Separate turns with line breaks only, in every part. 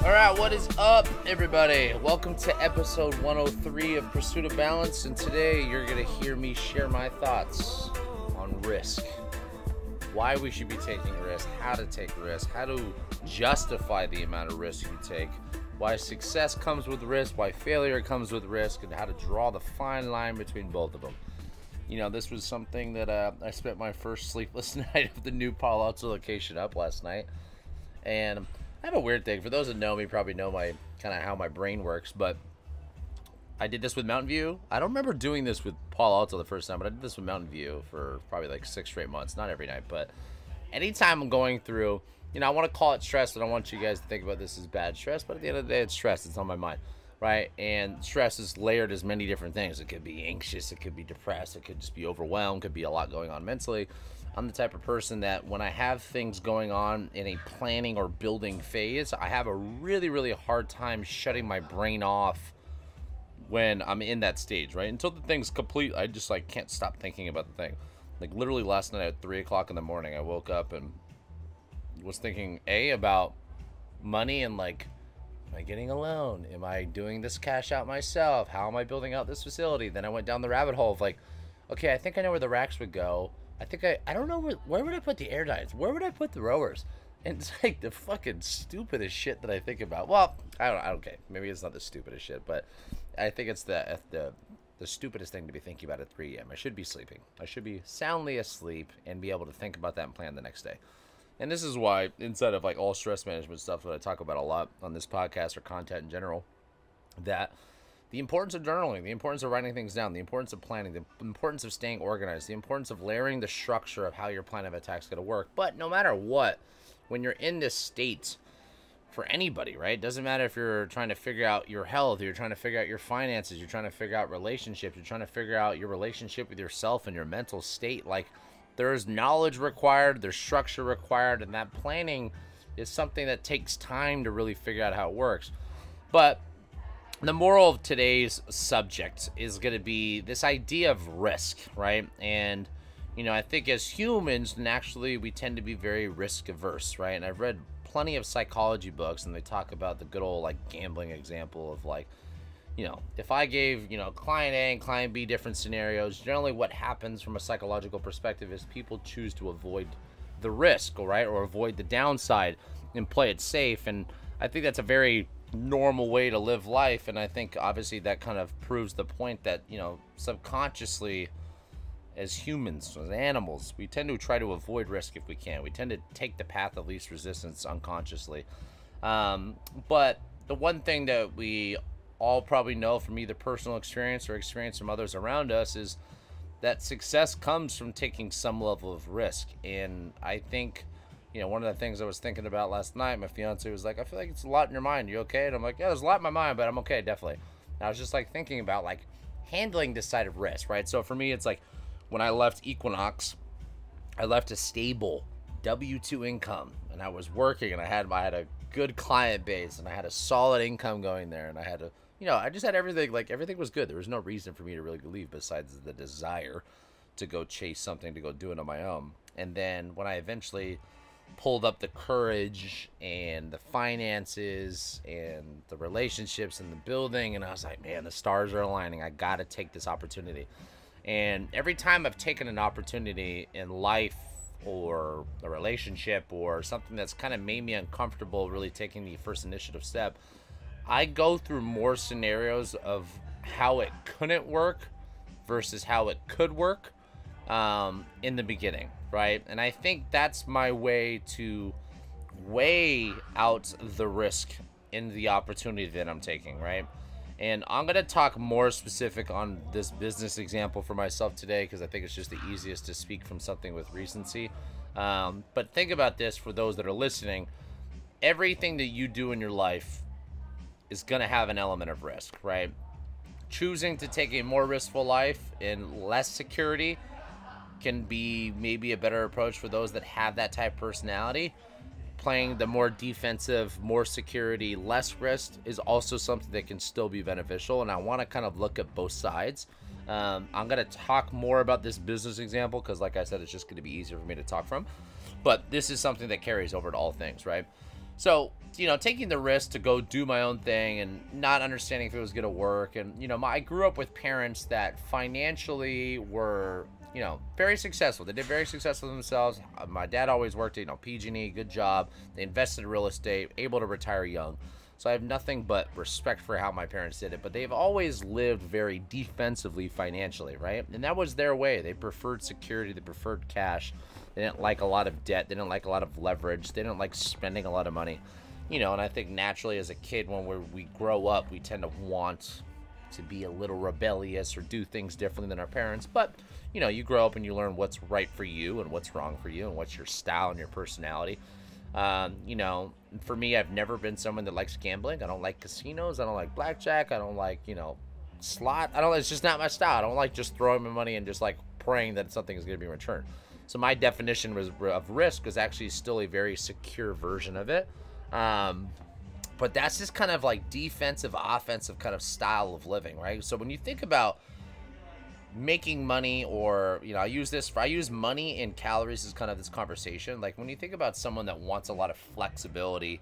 Alright, what is up, everybody? Welcome to episode 103 of Pursuit of Balance, and today you're going to hear me share my thoughts on risk. Why we should be taking risk, how to take risk, how to justify the amount of risk you take, why success comes with risk, why failure comes with risk, and how to draw the fine line between both of them. You know, this was something that I spent my first sleepless night of the new Palo Alto location up last night, and I have a weird thing. For those that know me, probably know my kind of how my brain works, but I did this with Mountain View. I don't remember doing this with Palo Alto the first time, but I did this with Mountain View for probably like 6 straight months. Not every night, but anytime I'm going through, you know, I want to call it stress, but I want you guys to think about this as bad stress, but at the end of the day, it's stress. It's on my mind, right? And stress is layered as many different things. It could be anxious, it could be depressed, it could just be overwhelmed, could be a lot going on mentally. I'm the type of person that when I have things going on in a planning or building phase, I have a really, really hard time shutting my brain off when I'm in that stage, right? Until the thing's complete, I just like can't stop thinking about the thing. Like literally last night at 3 o'clock in the morning, I woke up and was thinking about money and like, am I getting a loan? Am I doing this cash out myself? How am I building out this facility? Then I went down the rabbit hole of like, okay, I think I know where the racks would go. I don't know where would I put the air dynes? Where would I put the rowers? And it's like the fucking stupidest shit that I think about. Well, I don't okay, maybe it's not the stupidest shit, but I think it's the stupidest thing to be thinking about at 3 a.m. I should be sleeping. I should be soundly asleep and be able to think about that and plan the next day. And this is why, instead of like all stress management stuff that I talk about a lot on this podcast or content in general, that the importance of journaling, the importance of writing things down, the importance of planning, the importance of staying organized, the importance of layering the structure of how your plan of attack is going to work. But no matter what, when you're in this state, for anybody, right? It doesn't matter if you're trying to figure out your health, you're trying to figure out your finances, you're trying to figure out relationships, you're trying to figure out your relationship with yourself and your mental state. Like, there's knowledge required, there's structure required, and that planning is something that takes time to really figure out how it works. But the moral of today's subject is going to be this idea of risk, right? And, you know, I think as humans, naturally, we tend to be very risk averse, right? And I've read plenty of psychology books, and they talk about the good old, like, gambling example of, like, you know, if I gave, you know, client A and client B different scenarios, generally what happens from a psychological perspective is people choose to avoid the risk, right? Or avoid the downside and play it safe. And I think that's a very normal way to live life, and I think obviously that kind of proves the point that, you know, subconsciously as humans, as animals, we tend to try to avoid risk if we can. We tend to take the path of least resistance unconsciously. But the one thing that we all probably know from either personal experience or experience from others around us is that success comes from taking some level of risk. And I think, you know, one of the things I was thinking about last night, my fiance was like, I feel like it's a lot in your mind. You okay? And I'm like, yeah, there's a lot in my mind, but I'm okay, definitely. And I was just like thinking about like handling this side of risk, right? So for me, it's like when I left Equinox, I left a stable W-2 income, and I was working, and I had a good client base, and I had a solid income going there, and I had a, you know, I just had everything, like everything was good. There was no reason for me to really leave besides the desire to go chase something, to go do it on my own. And then when I eventually pulled up the courage and the finances and the relationships and the building, and I was like, man, the stars are aligning. I gotta take this opportunity. And every time I've taken an opportunity in life or a relationship or something that's kind of made me uncomfortable really taking the first initiative step, I go through more scenarios of how it couldn't work versus how it could work in the beginning, right? And I think that's my way to weigh out the risk in the opportunity that I'm taking, right? And I'm going to talk more specific on this business example for myself today because I think it's just the easiest to speak from something with recency. But think about this for those that are listening. Everything that you do in your life is going to have an element of risk, right? Choosing to take a more riskful life and less security can be maybe a better approach for those that have that type of personality. Playing the more defensive, more security, less risk is also something that can still be beneficial, and I want to kind of look at both sides. I'm going to talk more about this business example because, like I said, it's just going to be easier for me to talk from, but this is something that carries over to all things, right? So taking the risk to go do my own thing and not understanding if it was going to work. And, I grew up with parents that financially were, very successful. They did very successful themselves. My dad always worked at, PG&E, good job. They invested in real estate, able to retire young. So I have nothing but respect for how my parents did it. But they've always lived very defensively financially, right? And that was their way. They preferred security. They preferred cash. They didn't like a lot of debt. They didn't like a lot of leverage. They didn't like spending a lot of money. And I think naturally as a kid, when we grow up, we tend to want to be a little rebellious or do things differently than our parents. But, you grow up and you learn what's right for you and what's wrong for you and what's your style and your personality. For me, I've never been someone that likes gambling. I don't like casinos. I don't like blackjack. I don't like, slot. It's just not my style. I don't like just throwing my money and just like praying that something is going to be returned. So my definition of risk is actually still a very secure version of it. But that's just kind of like defensive, offensive kind of style of living, right? So when you think about making money, or I use money and calories as kind of this conversation. Like when you think about someone that wants a lot of flexibility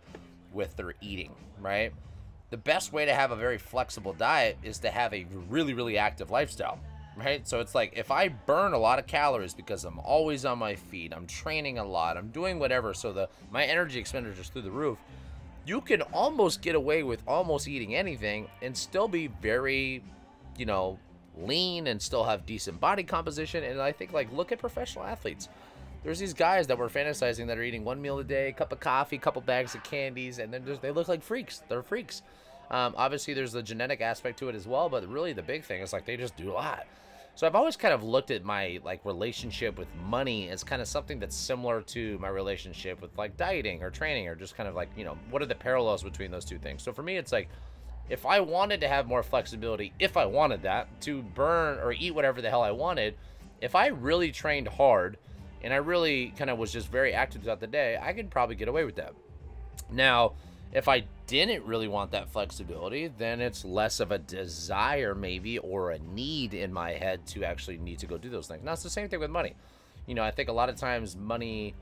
with their eating, right? The best way to have a very flexible diet is to have a really, really active lifestyle, right? So it's like if I burn a lot of calories because I'm always on my feet, I'm training a lot, I'm doing whatever, so my energy expenditure is through the roof, you can almost get away with almost eating anything and still be very, lean and still have decent body composition. And I think, like, look at professional athletes. There's these guys that we're fantasizing that are eating 1 meal a day, cup of coffee, couple bags of candies, and then they look like freaks. They're freaks. Obviously, there's the genetic aspect to it as well, but really the big thing is, like, they just do a lot. So I've always kind of looked at my, like, relationship with money as kind of something that's similar to my relationship with, like, dieting or training, or just kind of like, what are the parallels between those two things? So for me, it's like, if I wanted to have more flexibility, if I wanted that, to burn or eat whatever the hell I wanted, if I really trained hard and I really kind of was just very active throughout the day, I could probably get away with that. Now, if I didn't really want that flexibility, then it's less of a desire maybe, or a need in my head to actually need to go do those things. Now, it's the same thing with money. I think a lot of times money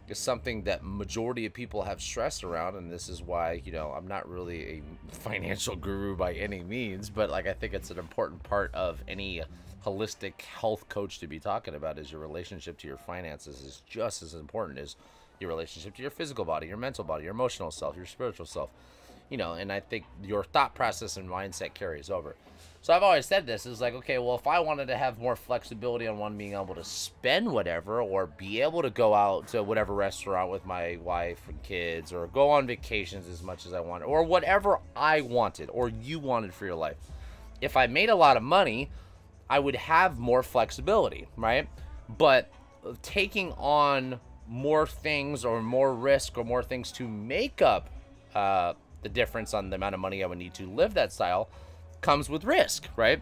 is something that majority of people have stress around, and this is why, I'm not really a financial guru by any means, but like I think it's an important part of any holistic health coach to be talking about. Is your relationship to your finances is just as important as your relationship to your physical body, your mental body, your emotional self, your spiritual self. And I think your thought process and mindset carries over. So I've always said this is like, okay, well, if I wanted to have more flexibility on one, being able to spend whatever, or be able to go out to whatever restaurant with my wife and kids, or go on vacations as much as I wanted, or whatever I wanted or you wanted for your life. If I made a lot of money, I would have more flexibility, right? But taking on more things or more risk or more things to make up the difference on the amount of money I would need to live that style comes with risk, right?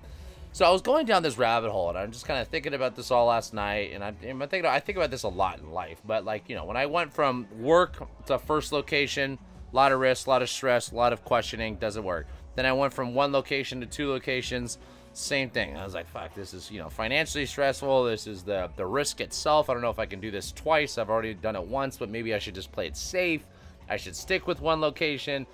So I was going down this rabbit hole, and I'm just kind of thinking about this all last night, and I think about this a lot in life. But like, when I went from work to first location, a lot of risk, a lot of stress, a lot of questioning, doesn't work. Then I went from one location to 2 locations, same thing. I was like, fuck, this is, financially stressful. This is the risk itself. I don't know if I can do this twice. I've already done it once, but maybe I should just play it safe. I should stick with one location.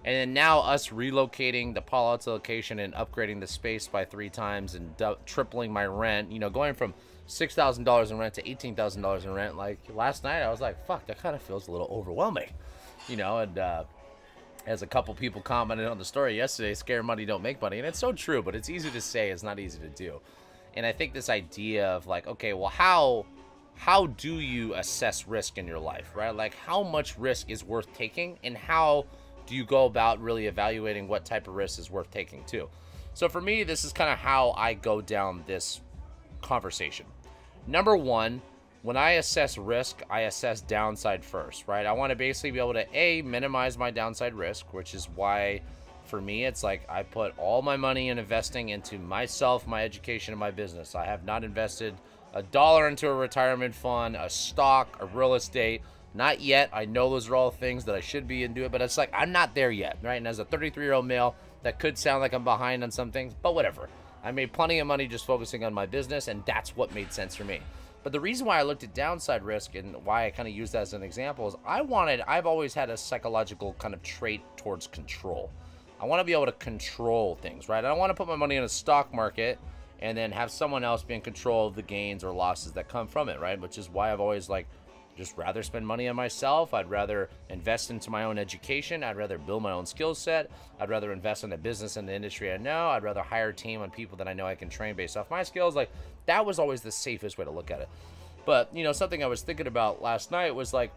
And then now us relocating the Palo Alto location and upgrading the space by 3 times and tripling my rent, going from $6,000 in rent to $18,000 in rent. Like last night, I was like, fuck, that kind of feels a little overwhelming, and as a couple people commented on the story yesterday, scare money, don't make money. And it's so true, but it's easy to say, it's not easy to do. And I think this idea of like, okay, well, how do you assess risk in your life, right? Like how much risk is worth taking, and how do you go about really evaluating what type of risk is worth taking too? So for me, this is kind of how I go down this conversation. Number one, when I assess risk, I assess downside first, right? I want to basically be able to minimize my downside risk, which is why for me, it's like I put all my money in investing into myself, my education, and my business. I have not invested $1 into a retirement fund, a stock, a real estate. Not yet. I know those are all things that I should be into it, but it's like I'm not there yet, right? And as a 33-year-old male, that could sound like I'm behind on some things, but whatever. I made plenty of money just focusing on my business, and that's what made sense for me. But the reason why I looked at downside risk and why I kind of use that as an example is I've always had a psychological kind of trait towards control. I want to be able to control things, right? I don't want to put my money in a stock market and then have someone else be in control of the gains or losses that come from it, right? Which is why I've always just rather spend money on myself. I'd rather invest into my own education. I'd rather build my own skill set. I'd rather invest in a business in the industry I know. I'd rather hire a team on people that I know I can train based off my skills. Like, that was always the safest way to look at it. But, something I was thinking about last night was like,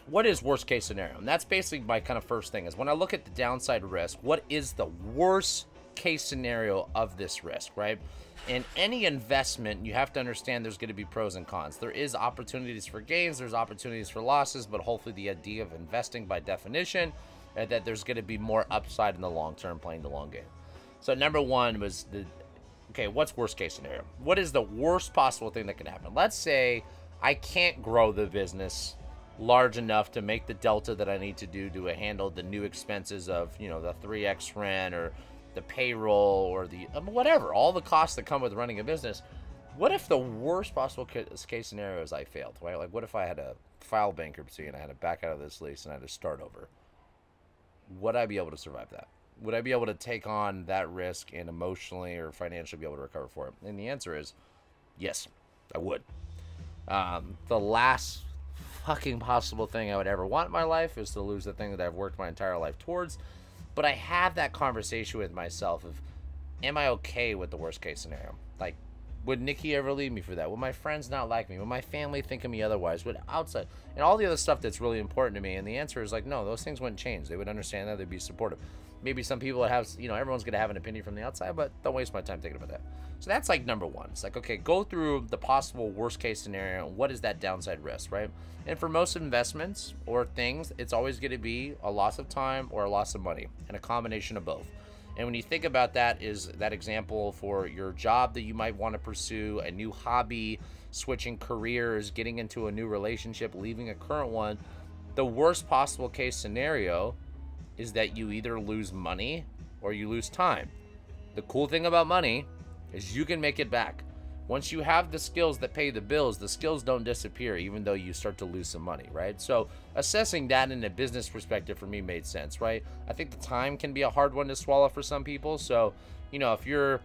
what is worst case scenario? And that's basically my kind of first thing is when I look at the downside risk, what is the worst case scenario of this risk, right? In any investment, you have to understand there's going to be pros and cons. There is opportunities for gains, there's opportunities for losses, but hopefully the idea of investing by definition is that there's going to be more upside in the long term playing the long game. So number one was okay, what's worst case scenario? What is the worst possible thing that can happen? Let's say I can't grow the business large enough to make the delta that I need to do to handle the new expenses of, the 3x rent or the payroll or the whatever, all the costs that come with running a business. What if the worst possible case scenario is I failed, right? Like, what if I had to file bankruptcy and I had to back out of this lease and I had to start over? Would I be able to survive that? Would I be able to take on that risk and emotionally or financially be able to recover for it? And the answer is yes, I would. The last fucking possible thing I would ever want in my life is to lose the thing that I've worked my entire life towards. But I have that conversation with myself of, am I okay with the worst case scenario? Like, would Nikki ever leave me for that? Would my friends not like me? Would my family think of me otherwise? Would outside and all the other stuff that's really important to me? And the answer is like, no, those things wouldn't change. They would understand that. They'd be supportive. Maybe some people would have, everyone's going to have an opinion from the outside, but don't waste my time thinking about that. So that's like number one. It's like, okay, go through the possible worst case scenario. And what is that downside risk, right? And for most investments or things, it's always going to be a loss of time or a loss of money and a combination of both. And when you think about that, is that example for your job that you might want to pursue, a new hobby, switching careers, getting into a new relationship, leaving a current one, the worst possible case scenario is that you either lose money or you lose time. The cool thing about money is you can make it back. Once you have the skills that pay the bills, the skills don't disappear even though you start to lose some money, right? So assessing that in a business perspective for me made sense, right? I think the time can be a hard one to swallow for some people. So, if you're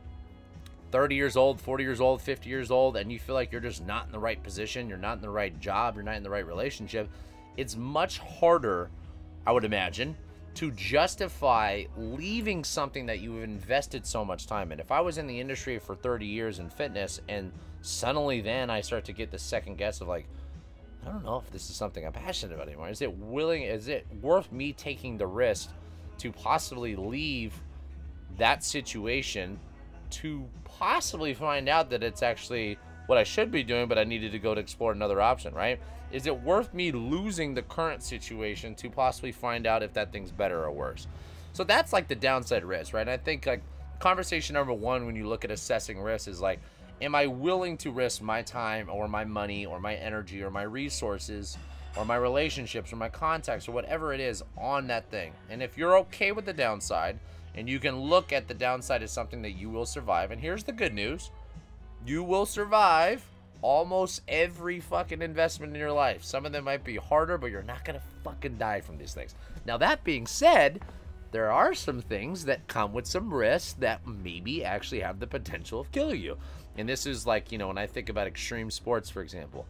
30 years old, 40 years old, 50 years old, and you feel like you're just not in the right position, you're not in the right job, you're not in the right relationship, it's much harder, I would imagine, to justify leaving something that you've invested so much time in. If I was in the industry for 30 years in fitness and suddenly then I start to get the second guess of like, I don't know if this is something I'm passionate about anymore. Is it worth me taking the risk to possibly leave that situation to possibly find out that it's actually what I should be doing, but I needed to go to explore another option, right? Is it worth me losing the current situation to possibly find out if that thing's better or worse? So that's like the downside risk, right? And I think like conversation number one when you look at assessing risk is like, am I willing to risk my time or my money or my energy or my resources or my relationships or my contacts or whatever it is on that thing? And if you're okay with the downside and you can look at the downside as something that you will survive, and here's the good news, you will survive almost every fucking investment in your life. Some of them might be harder, but you're not gonna fucking die from these things. Now, that being said, there are some things that come with some risks that maybe actually have the potential of killing you. And this is like, when I think about extreme sports, for example,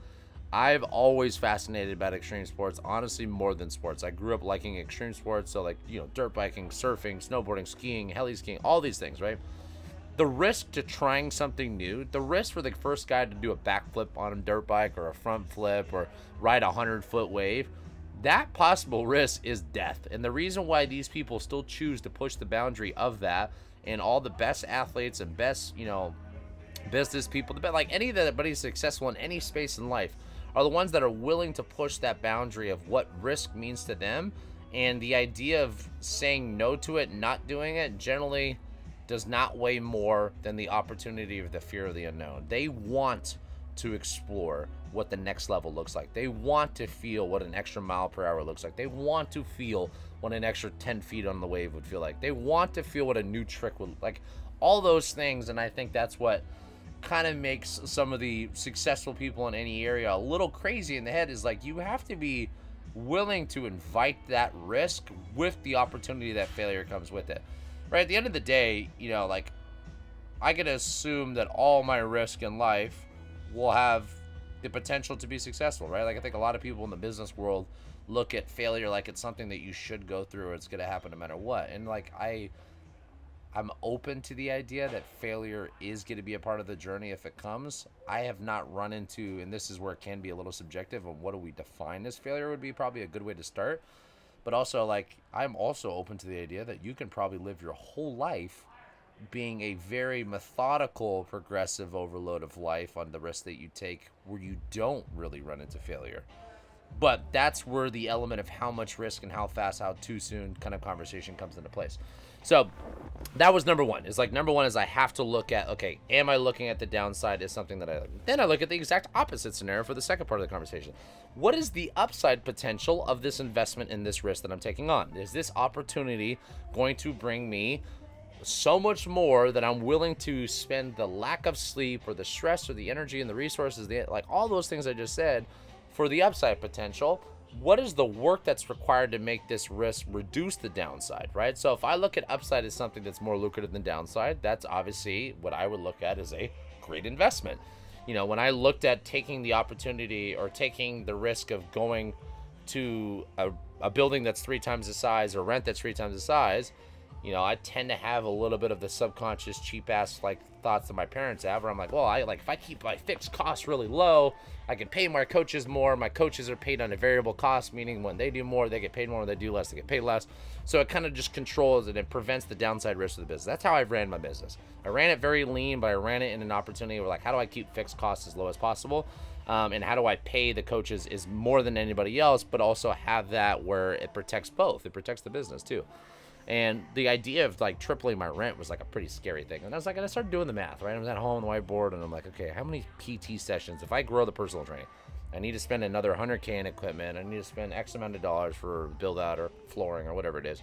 I've always fascinated about extreme sports, honestly, more than sports. I grew up liking extreme sports, so like, dirt biking, surfing, snowboarding, skiing, heli skiing, all these things, right? The risk to trying something new, the risk for the first guy to do a backflip on a dirt bike or a front flip or ride a 100-foot wave, that possible risk is death. And the reason why these people still choose to push the boundary of that, and all the best athletes and best, business people, like anybody's successful in any space in life, are the ones that are willing to push that boundary of what risk means to them. And the idea of saying no to it, not doing it, generally does not weigh more than the opportunity of the fear of the unknown. They want to explore what the next level looks like. They want to feel what an extra mile per hour looks like. They want to feel what an extra 10 feet on the wave would feel like. They want to feel what a new trick would like. All those things, and I think that's what kind of makes some of the successful people in any area a little crazy in the head is like, you have to be willing to invite that risk with the opportunity that failure comes with it, right? At the end of the day, you know, like, I can assume that all my risk in life will have the potential to be successful, right? Like, I think a lot of people in the business world look at failure like it's something that you should go through or it's going to happen no matter what. And like, I'm open to the idea that failure is going to be a part of the journey if it comes. I have not run into, and this is where it can be a little subjective, on what do we define as failure would be probably a good way to start. But also, like, I'm also open to the idea that you can probably live your whole life being a very methodical, progressive overload of life on the risk that you take where you don't really run into failure. But that's where the element of how much risk and how fast, how too soon kind of conversation comes into place. So that was number one. It's like, number one is I have to look at, okay, am I looking at the downside as something that then I look at the exact opposite scenario for the second part of the conversation. What is the upside potential of this investment in this risk that I'm taking on? Is this opportunity going to bring me so much more that I'm willing to spend the lack of sleep or the stress or the energy and the resources, like all those things I just said, for the upside potential? What is the work that's required to make this risk reduce the downside, right? So if I look at upside as something that's more lucrative than downside, that's obviously what I would look at as a great investment. You know, when I looked at taking the opportunity or taking the risk of going to a building that's 3 times the size or rent that's 3 times the size, you know, I tend to have a little bit of the subconscious cheap ass like thoughts that my parents have, where I'm like, well, if I keep my fixed costs really low, I can pay my coaches more. My coaches are paid on a variable cost, meaning when they do more, they get paid more. When they do less, they get paid less. So it kind of just controls and it prevents the downside risk of the business. That's how I've ran my business. I ran it very lean, but I ran it in an opportunity where, like, how do I keep fixed costs as low as possible? And how do I pay the coaches is more than anybody else, but also have that where it protects both. It protects the business too. And the idea of like tripling my rent was like a pretty scary thing. And I was like, and I started doing the math, right? I was at home on the whiteboard and I'm like, okay, how many PT sessions, if I grow the personal training, I need to spend another $100K in equipment. I need to spend X amount of dollars for build out or flooring or whatever it is.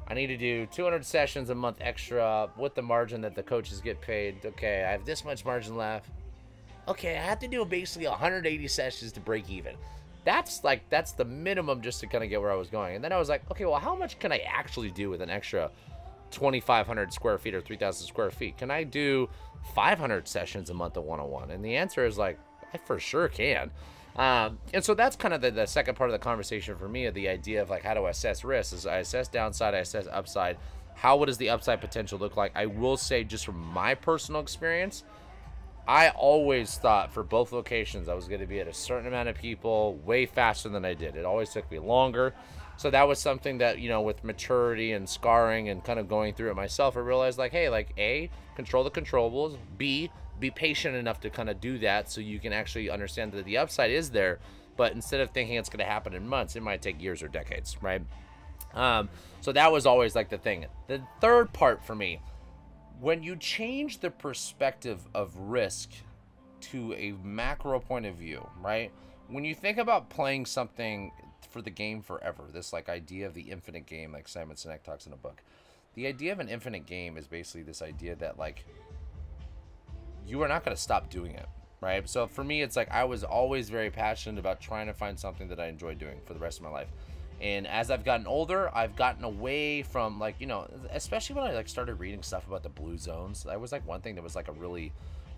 I need to do 200 sessions a month extra with the margin that the coaches get paid. Okay, I have this much margin left. Okay, I have to do basically 180 sessions to break even. That's the minimum just to kind of get where I was going. And then I was like, okay, well, how much can I actually do with an extra 2,500 square feet or 3,000 square feet? Can I do 500 sessions a month of one-on-one? And the answer is like, I for sure can. And so that's kind of the second part of the conversation for me, of the idea of like, how do I assess risk? Is I assess downside, I assess upside. What does the upside potential look like? I will say, just from my personal experience, I always thought for both locations I was going to be at a certain amount of people way faster than I did. It always took me longer. So that was something that, you know, with maturity and scarring and kind of going through it myself, I realized like, hey, like, A, control the controllables. B, be patient enough to kind of do that so you can actually understand that the upside is there. But instead of thinking it's going to happen in months, it might take years or decades, right? So that was always like the thing. The third part for me, when you change the perspective of risk to a macro point of view, right? When you think about playing something for the game forever, this like idea of the infinite game, like Simon Sinek talks in a book, the idea of an infinite game is basically this idea that like you are not going to stop doing it, right? So for me, it's like I was always very passionate about trying to find something that I enjoy doing for the rest of my life. And as I've gotten older, I've gotten away from, like, you know, especially when I like started reading stuff about the blue zones. That was like one thing that was like a really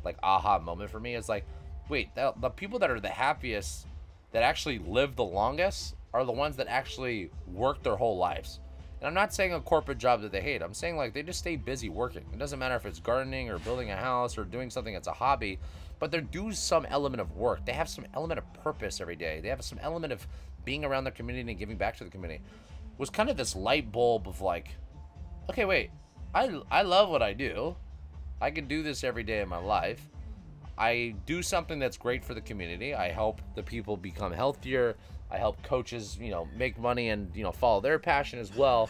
like aha moment for me. Is like, wait, the people that are the happiest, that actually live the longest, are the ones that actually work their whole lives. And I'm not saying a corporate job that they hate. I'm saying like they just stay busy working. It doesn't matter if it's gardening or building a house or doing something that's a hobby, but they do some element of work. They have some element of purpose every day. They have some element of being around their community and giving back to the community. It was kind of this light bulb of like, okay, wait, I love what I do. I can do this every day of my life. I do something that's great for the community. I help the people become healthier. I help coaches, you know, make money and, you know, follow their passion as well.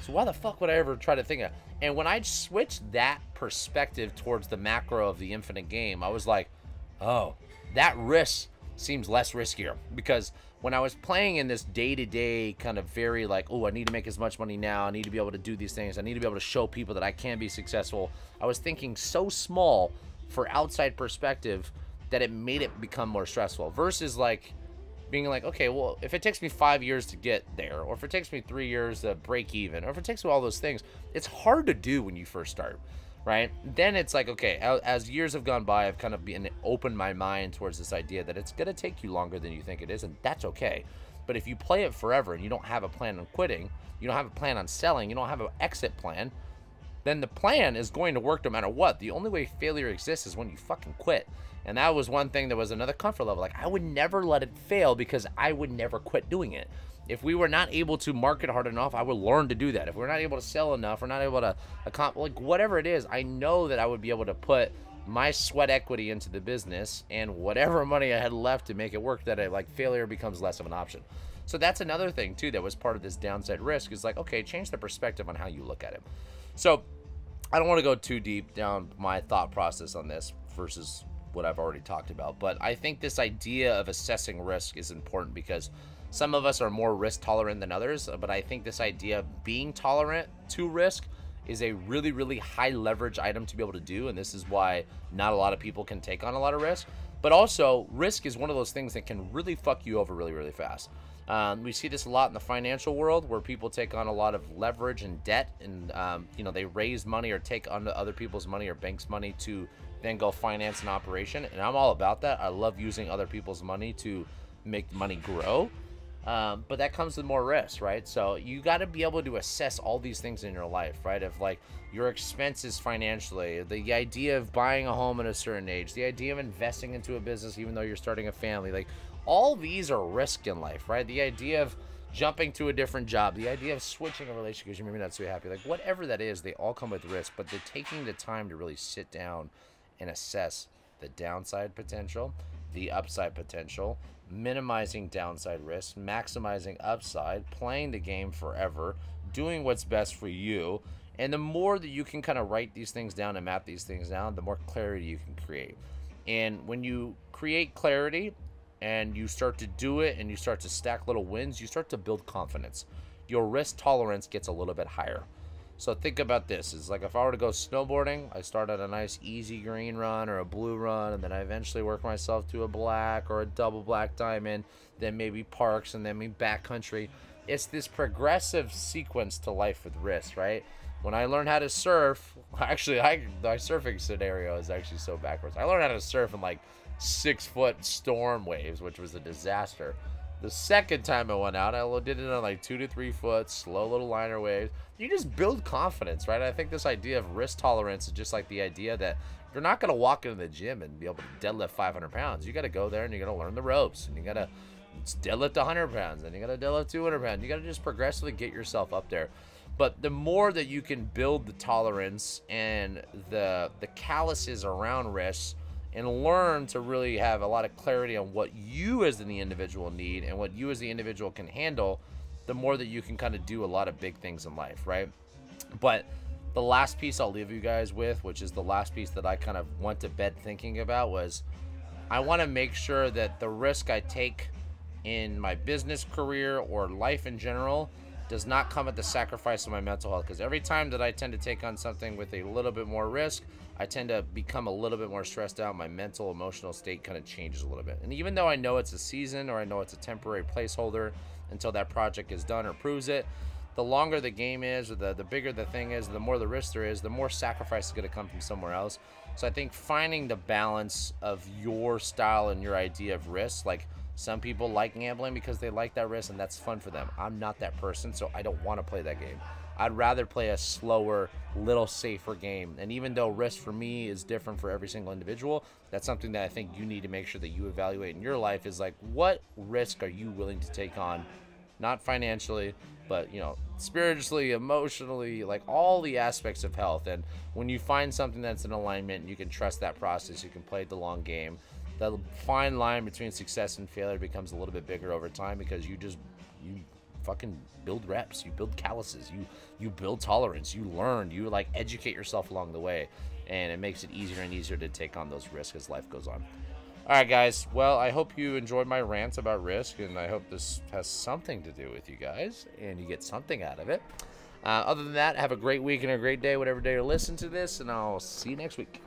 So why the fuck would I ever try to think of? And when I switched that perspective towards the macro of the infinite game, I was like, oh, that risk seems less riskier. Because when I was playing in this day-to-day kind of very like, oh, I need to make as much money now, I need to be able to do these things, I need to be able to show people that I can be successful, I was thinking so small for outside perspective that it made it become more stressful versus like being like, okay, well, if it takes me 5 years to get there, or if it takes me 3 years to break even, or if it takes me all those things, it's hard to do when you first start, right? Then it's like, okay, as years have gone by, I've kind of been opened my mind towards this idea that it's going to take you longer than you think it is, and that's okay. But if you play it forever and you don't have a plan on quitting, you don't have a plan on selling, you don't have an exit plan, then the plan is going to work no matter what. The only way failure exists is when you fucking quit. And that was one thing that was another comfort level. Like, I would never let it fail because I would never quit doing it. If we were not able to market hard enough, I would learn to do that. If we're not able to sell enough, we're not able to accomplish, like, whatever it is, I know that I would be able to put my sweat equity into the business and whatever money I had left to make it work, that failure becomes less of an option. So that's another thing too that was part of this downside risk, is like, okay, change the perspective on how you look at it. So I don't want to go too deep down my thought process on this versus what I've already talked about, but I think this idea of assessing risk is important because some of us are more risk tolerant than others, but I think this idea of being tolerant to risk is a really, really high leverage item to be able to do, and this is why not a lot of people can take on a lot of risk. But also, risk is one of those things that can really fuck you over really, really fast. We see this a lot in the financial world where people take on a lot of leverage and debt, and they raise money or take on other people's money or banks' money to then go finance an operation. And I'm all about that. I love using other people's money to make money grow. But that comes with more risk, right? So you got to be able to assess all these things in your life, right? Of like your expenses financially, the idea of buying a home at a certain age, the idea of investing into a business even though you're starting a family, like all these are risk in life, right? The idea of jumping to a different job, the idea of switching a relationship because you're maybe not so happy, like whatever that is, they all come with risk, but they're taking the time to really sit down and assess the downside potential, the upside potential, minimizing downside risk, maximizing upside, playing the game forever, doing what's best for you. And the more that you can kind of write these things down and map these things down, the more clarity you can create. And when you create clarity and you start to do it and you start to stack little wins, you start to build confidence. Your risk tolerance gets a little bit higher. So think about this. It's like if I were to go snowboarding, I start at a nice easy green run or a blue run, and then I eventually work myself to a black or a double black diamond, then maybe parks, and then maybe backcountry. It's this progressive sequence to life with risk, right? When I learned how to surf, actually, my surfing scenario is actually so backwards. I learned how to surf in like 6-foot storm waves, which was a disaster. The second time I went out, I did it on like 2 to 3 foot, slow little liner waves. You just build confidence, right? I think this idea of risk tolerance is just like the idea that you're not going to walk into the gym and be able to deadlift 500 pounds. You got to go there and you got to learn the ropes, and you got to deadlift 100 pounds, and you got to deadlift 200 pounds. You got to just progressively get yourself up there. But the more that you can build the tolerance and the calluses around risks, and learn to really have a lot of clarity on what you as the individual need and what you as the individual can handle, the more that you can kind of do a lot of big things in life, right? But the last piece I'll leave you guys with, which is the last piece that I kind of went to bed thinking about, was I want to make sure that the risk I take in my business career or life in general does not come at the sacrifice of my mental health, because every time that I tend to take on something with a little bit more risk, I tend to become a little bit more stressed out. My mental, emotional state kind of changes a little bit. And even though I know it's a season or I know it's a temporary placeholder until that project is done or proves it, the longer the game is, or the bigger the thing is, the more the risk there is, the more sacrifice is going to come from somewhere else. So I think finding the balance of your style and your idea of risk, like some people like gambling because they like that risk and that's fun for them. I'm not that person, so I don't want to play that game. I'd rather play a slower, little safer game. And even though risk for me is different for every single individual, that's something that I think you need to make sure that you evaluate in your life, is like, what risk are you willing to take on? Not financially, but, you know, spiritually, emotionally, like all the aspects of health. And when you find something that's in alignment and you can trust that process, you can play the long game, the fine line between success and failure becomes a little bit bigger over time, because you fucking build reps, you build calluses, you build tolerance, you learn, you like educate yourself along the way, and it makes it easier and easier to take on those risks as life goes on. All right, guys. Well, I hope you enjoyed my rant about risk, and I hope this has something to do with you guys and you get something out of it. Other than that, have a great week and a great day, whatever day you listen to this, and I'll see you next week.